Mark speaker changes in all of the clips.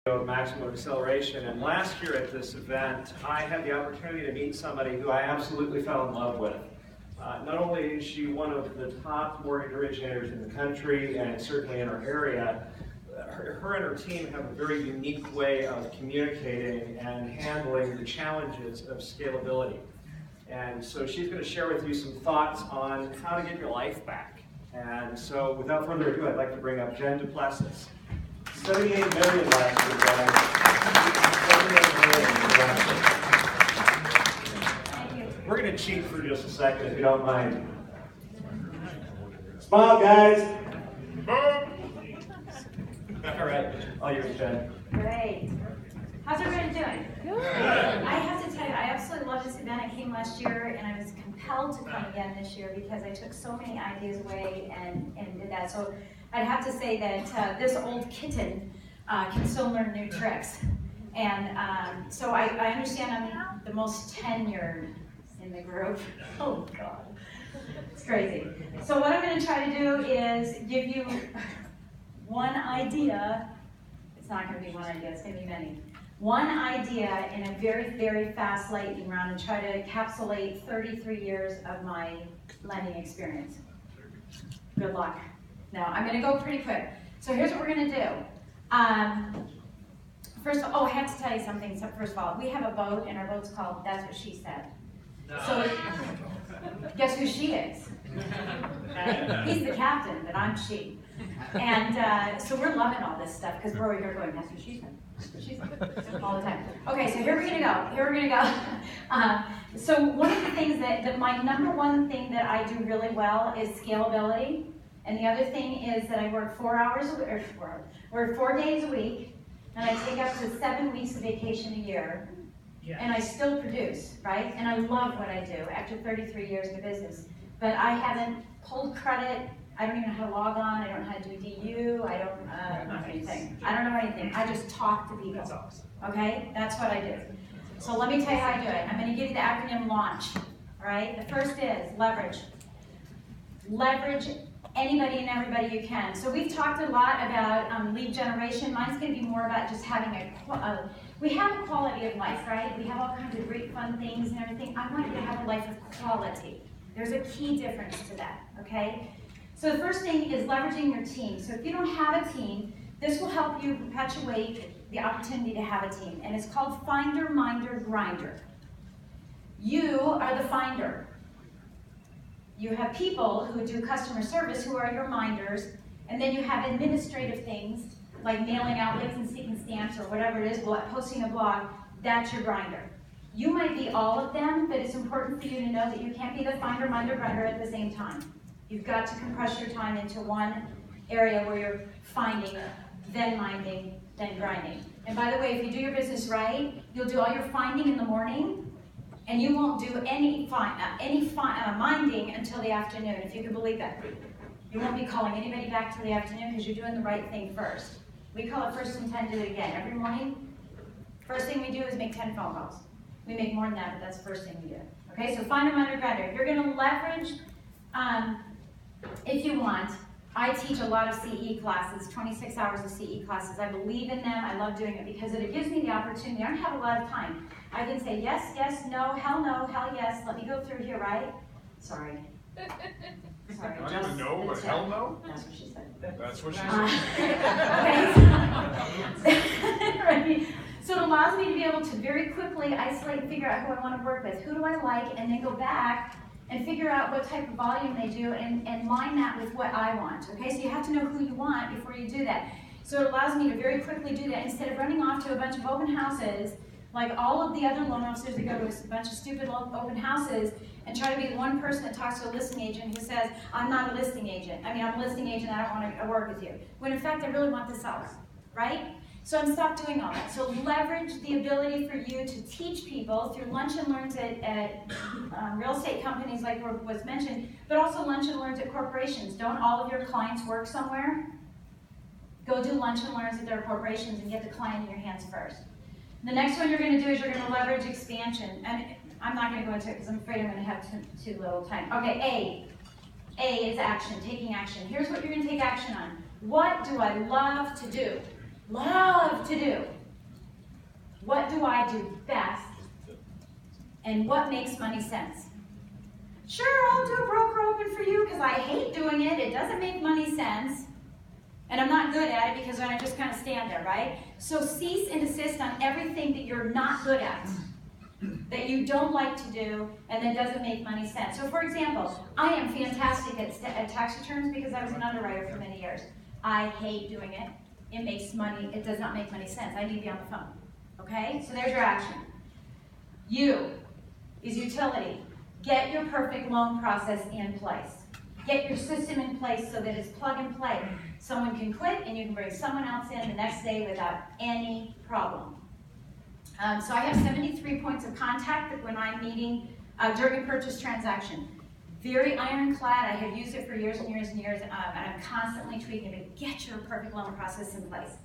Speaker 1: of maximum acceleration. And last year at this event, I had the opportunity to meet somebody who I absolutely fell in love with. Not only is she one of the top mortgage originators in the country and certainly in our area, her and her team have a very unique way of communicating and handling the challenges of scalability. And so she's going to share with you some thoughts on how to get your life back. And so without further ado, I'd like to bring up Jen Plessis. 78 million last year, guys. 78 million last year. We're going to cheat for just a second, if you don't mind. Smile, guys. All right, all yours, Jen.
Speaker 2: Great. How's everybody doing? Good. I have to tell you, I absolutely love this event. I came last year, and I was compelled to come again this year because I took so many ideas away and did that. So I'd have to say that this old kitten can still learn new tricks. And so I understand I'm the most tenured in the group. Oh, God. It's crazy. So what I'm going to try to do is give you one idea. It's not going to be one idea, it's going to be many. One idea in a very, very fast lightning round and try to encapsulate 33 years of my lending experience. Good luck. Now, I'm going to go pretty quick. So here's what we're going to do. First of all, I have to tell you something. So first of all, we have a boat, and our boat's called That's What She Said. So guess who she is? He's the captain, but I'm she. And so we're loving all this stuff because we're over here going, that's what she said. She said. All the time. Okay, so here we're gonna go. Here we're gonna go. So one of the things that my number one thing that I do really well is scalability. And the other thing is that I work 4 days a week, and I take up to 7 weeks of vacation a year. Yes. And I still produce, right? And I love what I do after 33 years in the business. But I haven't pulled credit. I don't even know how to log on. I don't know how to do DU. I don't know anything. I don't know anything. I just talk to people. That's awesome. Okay? That's what I do. So let me tell you how I do it. I'm going to give you the acronym LAUNCH. All right? The first is leverage. Leverage anybody and everybody you can. So we've talked a lot about lead generation. Mine's going to be more about just having we have a quality of life, right? We have all kinds of great fun things and everything. I want you to have a life of quality. There's a key difference to that, okay? So the first thing is leveraging your team. So if you don't have a team, this will help you perpetuate the opportunity to have a team. And it's called Finder, Minder, Grinder. You are the finder. You have people who do customer service who are your minders, and then you have administrative things like mailing out links and seeking stamps or whatever it is, posting a blog. That's your grinder. You might be all of them, but it's important for you to know that you can't be the finder, minder, grinder at the same time. You've got to compress your time into one area where you're finding, then minding, then grinding. And by the way, if you do your business right, you'll do all your finding in the morning, and you won't do any minding until the afternoon, if you can believe that. You won't be calling anybody back till the afternoon because you're doing the right thing first. We call it first and 10, do it again. Every morning, first thing we do is make 10 phone calls. We make more than that, but that's the first thing we do. Okay, so find a minder, grinder. You're going to leverage, if you want. I teach a lot of CE classes, 26 hours of CE classes. I believe in them. I love doing it because it gives me the opportunity. I don't have a lot of time. I can say yes, yes, no, hell yes. Let me go through here, right? Sorry. Sorry.
Speaker 3: I don't even know, but hell no?
Speaker 2: That's what she said.
Speaker 3: That's what she
Speaker 2: said. Right. So it allows me to be able to very quickly isolate and figure out who I want to work with. Who do I like? And then go back and figure out what type of volume they do and line that with what I want. Okay, so you have to know who you want before you do that. So it allows me to very quickly do that instead of running off to a bunch of open houses like all of the other loan officers that go to a bunch of stupid open houses and try to be the one person that talks to a listing agent who says, I'm not a listing agent. I mean, I'm a listing agent, I don't want to work with you. When in fact, I really want the seller, right? So I'm stopped doing all that. So leverage the ability for you to teach people through lunch and learns at real estate companies like was mentioned, but also lunch and learns at corporations. Don't all of your clients work somewhere? Go do lunch and learns at their corporations and get the client in your hands first. The next one you're going to do is you're going to leverage expansion. And I'm not going to go into it because I'm afraid I'm going to have too little time. Okay, A is action, taking action. Here's what you're going to take action on. What do I love to do? Love to do. What do I do best? And what makes money sense? Sure, I'll do a broker open for you because I hate doing it. It doesn't make money sense. And I'm not good at it because I just kind of stand there, right? So cease and desist on everything that you're not good at, that you don't like to do, and that doesn't make money sense. So for example, I am fantastic at tax returns because I was an underwriter for many years. I hate doing it. It makes money, it does not make money sense. I need to be on the phone, okay? So there's your action. U is utility. Get your perfect loan process in place. Get your system in place so that it's plug and play. Someone can quit and you can bring someone else in the next day without any problem. So I have 73 points of contact when I'm meeting during a purchase transaction. Very ironclad. I have used it for years and years and years, and I'm constantly tweaking it. Get your perfect loan process in place.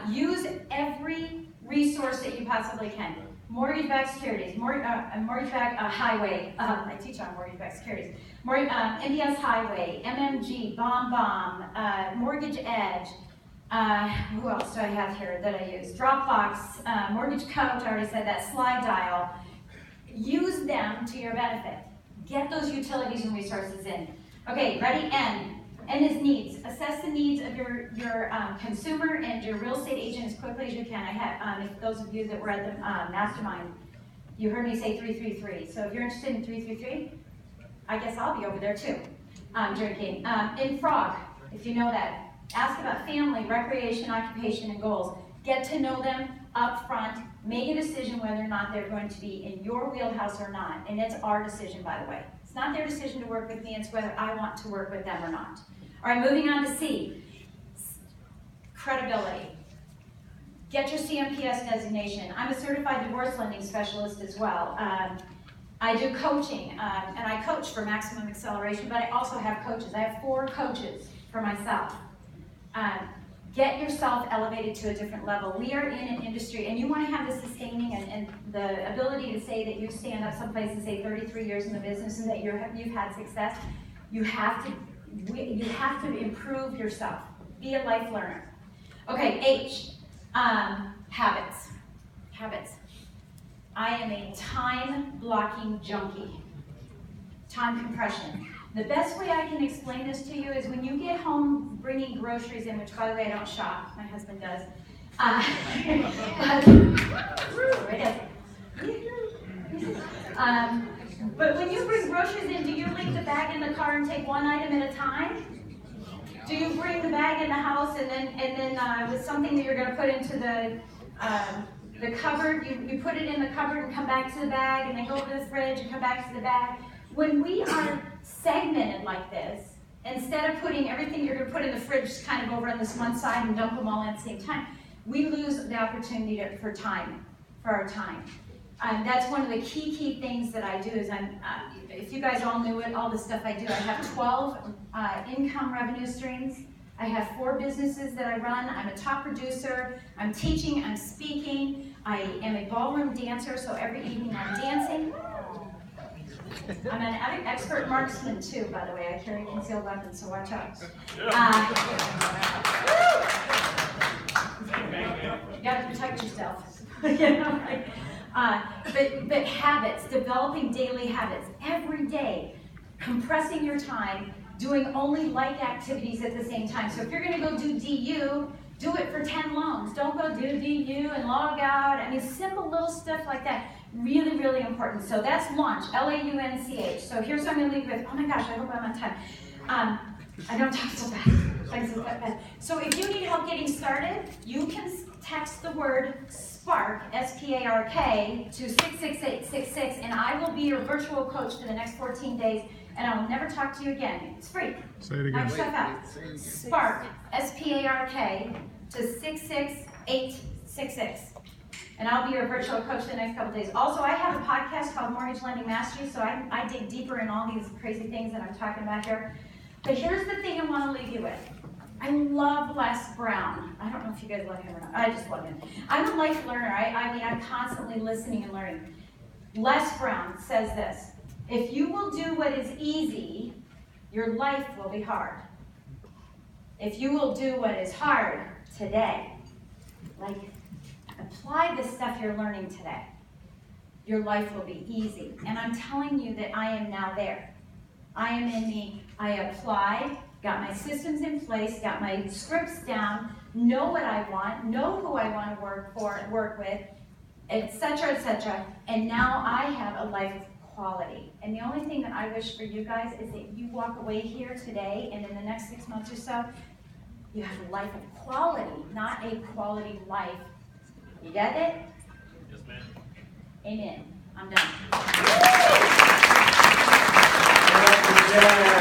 Speaker 2: Use every resource that you possibly can. Mortgage-backed securities, mortgage-backed highway. I teach on mortgage-backed securities. MBS Highway, MMG, BombBomb, Mortgage Edge. Who else do I have here that I use? Dropbox, Mortgage Coach, I already said that, Slide Dial. Use them to your benefit. Get those utilities and resources in. Okay, ready? N. N is needs. Assess the needs of your consumer and your real estate agent as quickly as you can. I had, if those of you that were at the mastermind, you heard me say 333. So if you're interested in 333, I guess I'll be over there too, drinking. In Frog, if you know that, ask about family, recreation, occupation, and goals. Get to know them up front. Make a decision whether or not they're going to be in your wheelhouse or not. And it's our decision, by the way. It's not their decision to work with me, it's whether I want to work with them or not. All right, moving on to C. Credibility. Get your CMPS designation. I'm a certified divorce lending specialist as well. I do coaching, and I coach for Maximum Acceleration, but I also have coaches. I have 4 coaches for myself. Get yourself elevated to a different level. We are in an industry, and you want to have the sustaining and the ability to say that you stand up someplace and say 33 years in the business and that you've had success. You have to improve yourself. Be a life learner. Okay, H, habits. Habits. I am a time blocking junkie. Time compression. The best way I can explain this to you is when you get home bringing groceries in, which by the way I don't shop, my husband does. But when you bring groceries in, do you leave the bag in the car and take one item at a time? Do you bring the bag in the house and then with something that you're going to put into the cupboard, you put it in the cupboard and come back to the bag and then go to the fridge and come back to the bag? When we are segmented like this, instead of putting everything you're going to put in the fridge kind of over on this one side and dump them all in at the same time, we lose the opportunity for our time. That's one of the key things that I do is if you guys all knew it, all the stuff I do, I have 12 income revenue streams. I have 4 businesses that I run. I'm a top producer. I'm teaching, I'm speaking. I am a ballroom dancer, so every evening I'm dancing. I'm an expert marksman too, by the way. I carry concealed weapons, so watch out. You gotta protect yourself. You know, right? But habits, developing daily habits every day, compressing your time, doing only like activities at the same time. So if you're gonna go do DU, do it for 10 loans. Don't go do DU and log out. I mean, simple little stuff like that. Really, really important. So that's launch, L-A-U-N-C-H. So here's what I'm gonna leave with. Oh my gosh, I hope I'm on time. I don't talk so fast. So if you need help getting started, you can text the word SPARK, S-P-A-R-K, to 66866, and I will be your virtual coach for the next 14 days, and I will never talk to you again. It's free.
Speaker 4: Say it again.
Speaker 2: Knock yourself out. SPARK, S-P-A-R-K, to 66866. And I'll be your virtual coach for the next couple days. Also, I have a podcast called Mortgage Lending Mastery, so I dig deeper in all these crazy things that I'm talking about here. But here's the thing I want to leave you with. I love Les Brown. I don't know if you guys love him or not. I just love him. I'm a life learner. I mean, I'm constantly listening and learning. Les Brown says this: if you will do what is easy, your life will be hard. If you will do what is hard today, like a apply the stuff you're learning today, your life will be easy. And I'm telling you that I am now there. I am in the, I applied, got my systems in place, got my scripts down, know what I want, know who I want to work with, etc., and now I have a life of quality. And the only thing that I wish for you guys is that you walk away here today and in the next 6 months or so, you have a life of quality, not a quality life. You get it?
Speaker 3: Yes, ma'am.
Speaker 2: Amen. I'm done.
Speaker 1: Yeah.